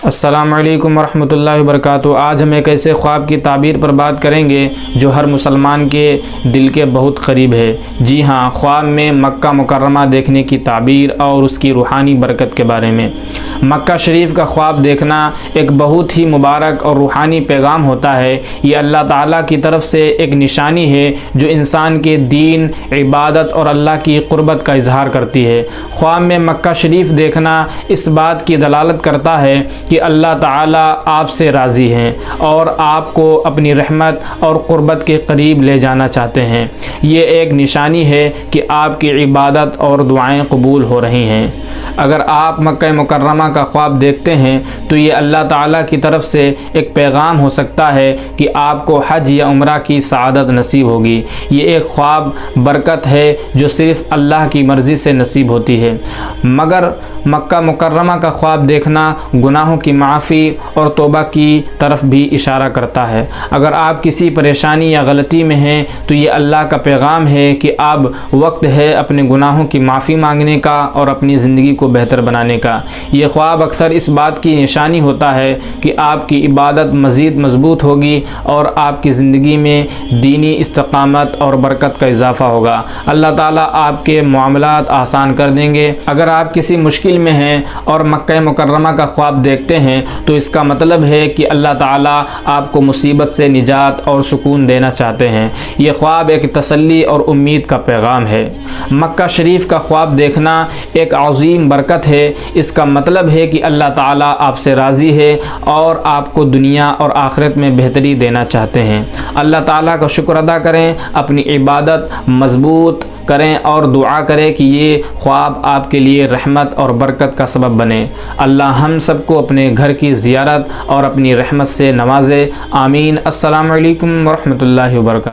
अस्सलामु अलैकुम वरहमतुल्लाहि वबरकातुहू। आज हम एक ऐसे ख्वाब की ताबीर पर बात करेंगे जो हर मुसलमान के दिल के बहुत करीब है। जी हाँ, ख्वाब में मक्का मुकर्रमा देखने की ताबीर और उसकी रूहानी बरकत के बारे में। मक्का शरीफ का ख्वाब देखना एक बहुत ही मुबारक और रूहानी पैगाम होता है। ये अल्लाह ताला की तरफ से एक निशानी है जो इंसान के दीन, इबादत और अल्लाह की क़ुर्बत का इजहार करती है। ख्वाब में मक्का शरीफ देखना इस बात की दलालत करता है कि अल्लाह ताला आपसे राज़ी हैं और आपको अपनी रहमत और क़ुर्बत के करीब ले जाना चाहते हैं। ये एक निशानी है कि आपकी इबादत और दुआएं कबूल हो रही हैं। अगर आप मक्का मुकर्रमा का ख्वाब देखते हैं तो ये अल्लाह ताला की तरफ से एक पैगाम हो सकता है कि आपको हज या उम्रा की सआदत नसीब होगी। ये एक ख्वाब बरकत है जो सिर्फ़ अल्लाह की मर्ज़ी से नसीब होती है। मगर मक्का मुकर्रमा का ख्वाब देखना गुनाहों की माफ़ी और तौबा की तरफ भी इशारा करता है। अगर आप किसी परेशानी या गलती में हैं तो ये अल्लाह का पैगाम है कि अब वक्त है अपने गुनाहों की माफ़ी मांगने का और अपनी ज़िंदगी को बेहतर बनाने का। ये ख्वाब अक्सर इस बात की निशानी होता है कि आपकी इबादत मज़ीद मजबूत होगी और आपकी ज़िंदगी में दीनी इस्तकामत और बरकत का इजाफ़ा होगा। अल्लाह ताला आपके मामलात आसान कर देंगे। अगर आप किसी मुश्किल में हैं और मक्का मुकर्रमा का ख्वाब देखते हैं तो इसका मतलब है कि अल्लाह ताला आपको मुसीबत से निजात और सुकून देना चाहते हैं। ये ख्वाब एक तसल्ली और उम्मीद का पैगाम है। मक्का शरीफ का ख्वाब देखना एक अज़ीम बरकत है। इसका मतलब है कि अल्लाह ताला आपसे राज़ी है और आपको दुनिया और आखिरत में बेहतरी देना चाहते हैं। अल्लाह ताला का शुक्र अदा करें, अपनी इबादत मज़बूत करें और दुआ करें कि ये ख्वाब आपके लिए रहमत और बरकत का सबब बने। अल्लाह हम सबको अपने घर की ज़ियारत और अपनी रहमत से नवाज़े। आमीन। अस्सलामु अलैकुम वरहमतुल्लाहि वबरकातुहू।